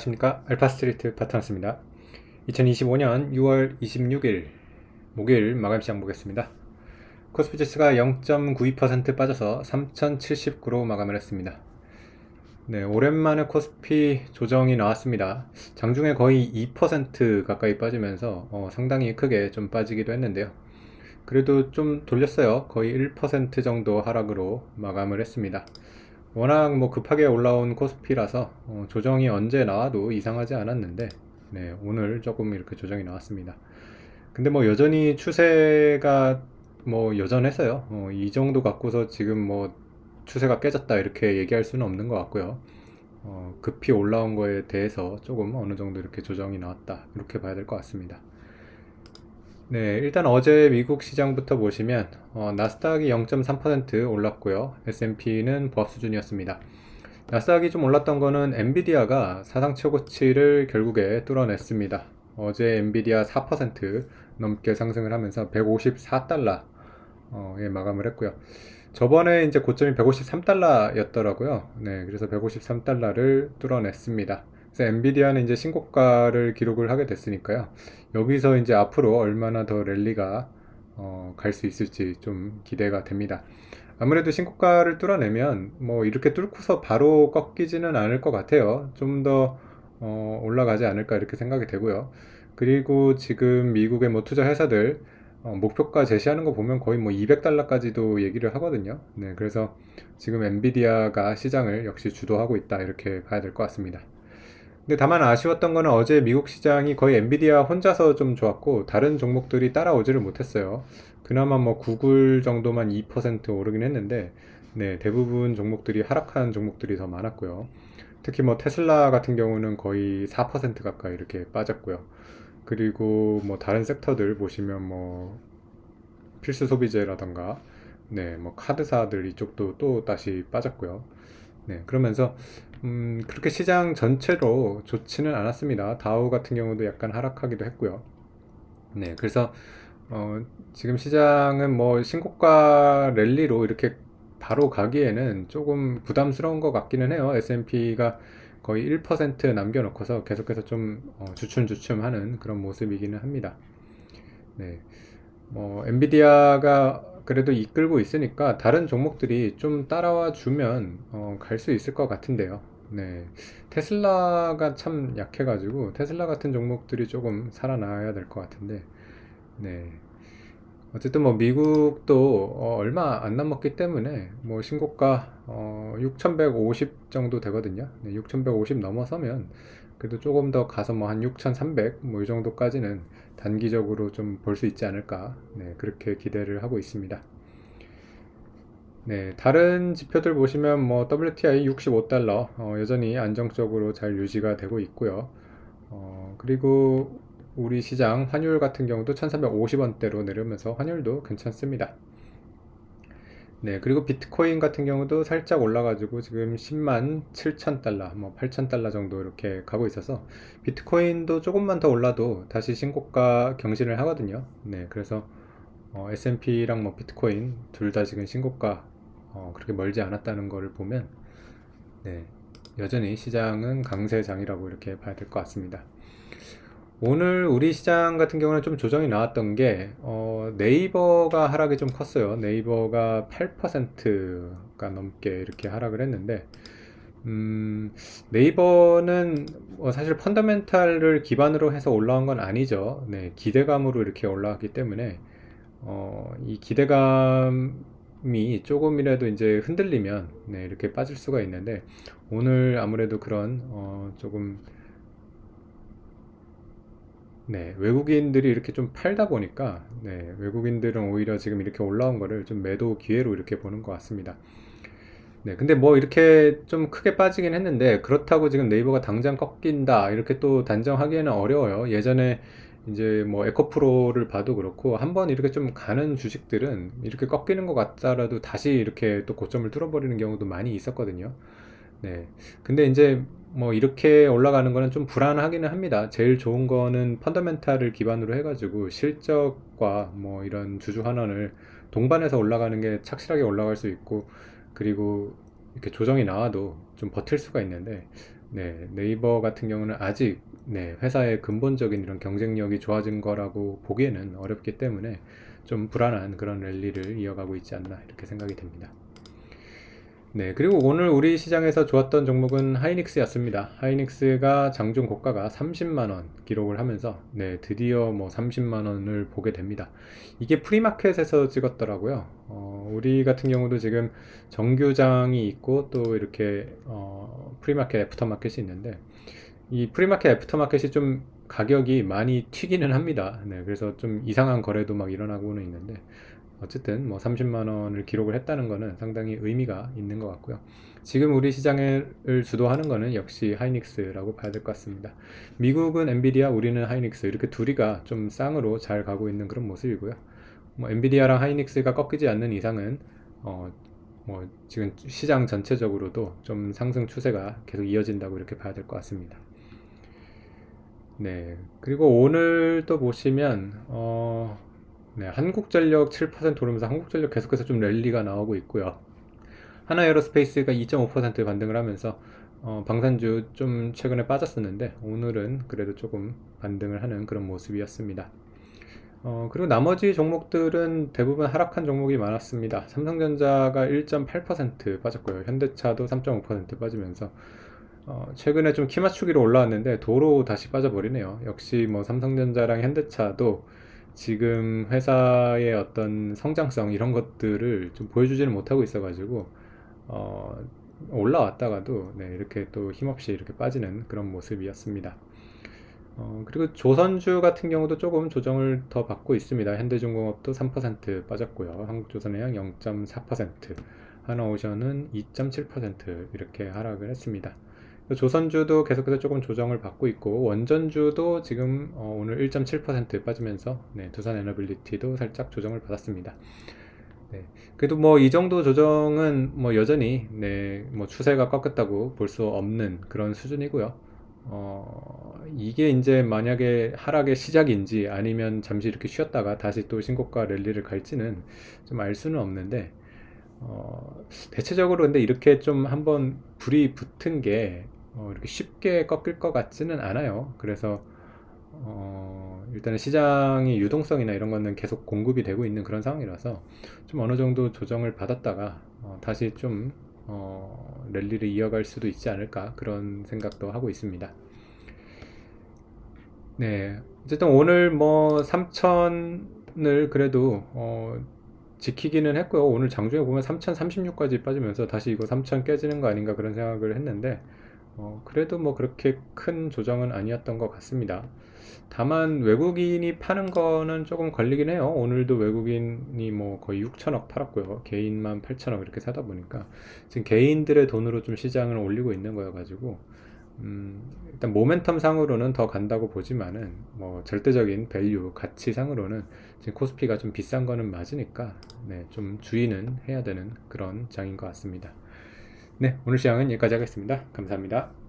안녕하십니까. 알파스트리트 파트너스입니다. 2025년 6월 26일 목요일 마감 시장 보겠습니다. 코스피 지수가 0.92% 빠져서 3079로 마감을 했습니다. 네, 오랜만에 코스피 조정이 나왔습니다. 장중에 거의 2% 가까이 빠지면서 상당히 크게 좀 빠지기도 했는데요. 그래도 좀 돌렸어요. 거의 1% 정도 하락으로 마감을 했습니다. 워낙 뭐 급하게 올라온 코스피라서 조정이 언제 나와도 이상하지 않았는데, 네, 오늘 조금 이렇게 조정이 나왔습니다. 근데 뭐 여전히 추세가 뭐 여전해서요. 이 정도 갖고서 지금 뭐 추세가 깨졌다 이렇게 얘기할 수는 없는 것 같고요. 급히 올라온 거에 대해서 조금 어느 정도 이렇게 조정이 나왔다 이렇게 봐야 될 것 같습니다. 네, 일단 어제 미국 시장부터 보시면 나스닥이 0.3% 올랐고요. S&P는 보합 수준이었습니다. 나스닥이 좀 올랐던 거는 엔비디아가 사상 최고치를 결국에 뚫어냈습니다. 어제 엔비디아 4% 넘게 상승을 하면서 154달러에 마감을 했고요. 저번에 이제 고점이 153달러였더라고요. 네, 그래서 153달러를 뚫어냈습니다. 그래서 엔비디아는 이제 신고가를 기록을 하게 됐으니까요. 여기서 이제 앞으로 얼마나 더 랠리가 갈 수 있을지 좀 기대가 됩니다. 아무래도 신고가를 뚫어내면 뭐 이렇게 뚫고서 바로 꺾이지는 않을 것 같아요. 좀 더 올라가지 않을까 이렇게 생각이 되고요. 그리고 지금 미국의 뭐 투자 회사들 목표가 제시하는 거 보면 거의 뭐 200달러까지도 얘기를 하거든요. 네, 그래서 지금 엔비디아가 시장을 역시 주도하고 있다 이렇게 봐야 될 것 같습니다. 근데 다만 아쉬웠던 거는 어제 미국 시장이 거의 엔비디아 혼자서 좀 좋았고 다른 종목들이 따라오지를 못했어요. 그나마 뭐 구글 정도만 2% 오르긴 했는데 네, 대부분 종목들이 하락한 종목들이 더 많았고요. 특히 뭐 테슬라 같은 경우는 거의 4% 가까이 이렇게 빠졌고요. 그리고 뭐 다른 섹터들 보시면 뭐 필수 소비재라던가 네, 뭐 카드사들 이쪽도 또 다시 빠졌고요. 네, 그러면서 그렇게 시장 전체로 좋지는 않았습니다. 다우 같은 경우도 약간 하락하기도 했고요. 네, 그래서 지금 시장은 뭐 신고가 랠리로 이렇게 바로 가기에는 조금 부담스러운 것 같기는 해요. S&P가 거의 1% 남겨놓고서 계속해서 좀 주춤주춤하는 그런 모습이기는 합니다. 네, 뭐 엔비디아가 그래도 이끌고 있으니까 다른 종목들이 좀 따라와 주면 갈 수 있을 것 같은데요. 네, 테슬라가 참 약해가지고 테슬라 같은 종목들이 조금 살아나야 될 것 같은데, 네. 어쨌든 뭐 미국도 얼마 안 남았기 때문에 뭐 신고가 6,150 정도 되거든요. 네, 6,150 넘어서면 그래도 조금 더 가서 뭐 한 6,300 뭐 이 정도까지는 단기적으로 좀 볼 수 있지 않을까. 네, 그렇게 기대를 하고 있습니다. 네, 다른 지표들 보시면 뭐 WTI 65달러 여전히 안정적으로 잘 유지가 되고 있고요. 그리고 우리 시장 환율 같은 경우도 1350원대로 내려오면서 환율도 괜찮습니다. 네, 그리고 비트코인 같은 경우도 살짝 올라가지고 지금 10만 7천 달러, 뭐 8천 달러 정도 이렇게 가고 있어서 비트코인도 조금만 더 올라도 다시 신고가 경신을 하거든요. 네, 그래서 S&P랑 뭐 비트코인 둘 다 지금 신고가 그렇게 멀지 않았다는 것을 보면 네, 여전히 시장은 강세장이라고 이렇게 봐야 될 것 같습니다. 오늘 우리 시장 같은 경우는 좀 조정이 나왔던 게 네이버가 하락이 좀 컸어요. 네이버가 8%가 넘게 이렇게 하락을 했는데 네이버는 사실 펀더멘탈을 기반으로 해서 올라온 건 아니죠. 네, 기대감으로 이렇게 올라왔기 때문에 이 기대감이 조금이라도 이제 흔들리면 네, 이렇게 빠질 수가 있는데 오늘 아무래도 그런 조금 네, 외국인들이 이렇게 좀 팔다 보니까 네, 외국인들은 오히려 지금 이렇게 올라온 거를 좀 매도 기회로 이렇게 보는 것 같습니다. 네, 근데 뭐 이렇게 좀 크게 빠지긴 했는데 그렇다고 지금 네이버가 당장 꺾인다 이렇게 또 단정하기에는 어려워요. 예전에 이제 뭐 에코프로를 봐도 그렇고 한번 이렇게 좀 가는 주식들은 이렇게 꺾이는 것 같더라도 다시 이렇게 또 고점을 뚫어버리는 경우도 많이 있었거든요. 네. 근데 이제 뭐 이렇게 올라가는 거는 좀 불안하기는 합니다. 제일 좋은 거는 펀더멘탈을 기반으로 해가지고 실적과 뭐 이런 주주 환원을 동반해서 올라가는 게 착실하게 올라갈 수 있고 그리고 이렇게 조정이 나와도 좀 버틸 수가 있는데 네, 네이버 같은 경우는 아직 네, 회사의 근본적인 이런 경쟁력이 좋아진 거라고 보기에는 어렵기 때문에 좀 불안한 그런 랠리를 이어가고 있지 않나 이렇게 생각이 됩니다. 네, 그리고 오늘 우리 시장에서 좋았던 종목은 하이닉스였습니다. 하이닉스가 장중 고가가 30만 원 기록을 하면서 네, 드디어 뭐 30만 원을 보게 됩니다. 이게 프리마켓에서 찍었더라고요. 우리 같은 경우도 지금 정규장이 있고 또 이렇게 프리마켓, 애프터마켓이 있는데 이 프리마켓, 애프터마켓이 좀 가격이 많이 튀기는 합니다. 네, 그래서 좀 이상한 거래도 막 일어나고는 있는데 어쨌든 뭐 30만 원을 기록을 했다는 거는 상당히 의미가 있는 것 같고요. 지금 우리 시장을 주도하는 거는 역시 하이닉스라고 봐야 될 것 같습니다. 미국은 엔비디아, 우리는 하이닉스 이렇게 둘이가 좀 쌍으로 잘 가고 있는 그런 모습이고요. 뭐 엔비디아랑 하이닉스가 꺾이지 않는 이상은 뭐 지금 시장 전체적으로도 좀 상승 추세가 계속 이어진다고 이렇게 봐야 될 것 같습니다. 네. 그리고 오늘 또 보시면 네, 한국전력 7% 오르면서 한국전력 계속해서 좀 랠리가 나오고 있고요. 하나에어로스페이스가 2.5% 반등을 하면서 방산주 좀 최근에 빠졌었는데 오늘은 그래도 조금 반등을 하는 그런 모습이었습니다. 그리고 나머지 종목들은 대부분 하락한 종목이 많았습니다. 삼성전자가 1.8% 빠졌고요. 현대차도 3.5% 빠지면서 최근에 좀 키 맞추기로 올라왔는데 도로 다시 빠져버리네요. 역시 뭐 삼성전자랑 현대차도 지금 회사의 어떤 성장성 이런 것들을 좀 보여주지는 못하고 있어가지고 어, 올라왔다가도 네, 이렇게 또 힘없이 이렇게 빠지는 그런 모습이었습니다. 그리고 조선주 같은 경우도 조금 조정을 더 받고 있습니다. 현대중공업도 3% 빠졌고요. 한국조선해양 0.4%, 하나오션은 2.7% 이렇게 하락을 했습니다. 조선주도 계속해서 조금 조정을 받고 있고 원전주도 지금 오늘 1.7% 빠지면서 네, 두산에너빌리티도 살짝 조정을 받았습니다. 네. 그래도 뭐 이 정도 조정은 뭐 여전히 네, 뭐 추세가 꺾였다고 볼 수 없는 그런 수준이고요. 이게 이제 만약에 하락의 시작인지 아니면 잠시 이렇게 쉬었다가 다시 또 신고가 랠리를 갈지는 좀 알 수는 없는데 대체적으로 근데 이렇게 좀 한번 불이 붙은 게 이렇게 쉽게 꺾일 것 같지는 않아요. 그래서 일단은 시장의 유동성이나 이런 거는 계속 공급이 되고 있는 그런 상황이라서 좀 어느 정도 조정을 받았다가 다시 좀 랠리를 이어갈 수도 있지 않을까 그런 생각도 하고 있습니다. 네, 어쨌든 오늘 뭐 3천을 그래도 지키기는 했고요. 오늘 장중에 보면 3036까지 빠지면서 다시 이거 3000 깨지는 거 아닌가 그런 생각을 했는데 그래도 뭐 그렇게 큰 조정은 아니었던 것 같습니다. 다만 외국인이 파는 거는 조금 걸리긴 해요. 오늘도 외국인이 뭐 거의 6천억 팔았고요. 개인만 8천억 이렇게 사다 보니까 지금 개인들의 돈으로 좀 시장을 올리고 있는 거여 가지고 일단 모멘텀 상으로는 더 간다고 보지만은 뭐 절대적인 밸류 가치 상으로는 지금 코스피가 좀 비싼 거는 맞으니까 네, 좀 주의는 해야 되는 그런 장인 것 같습니다. 네, 오늘 시장은 여기까지 하겠습니다. 감사합니다.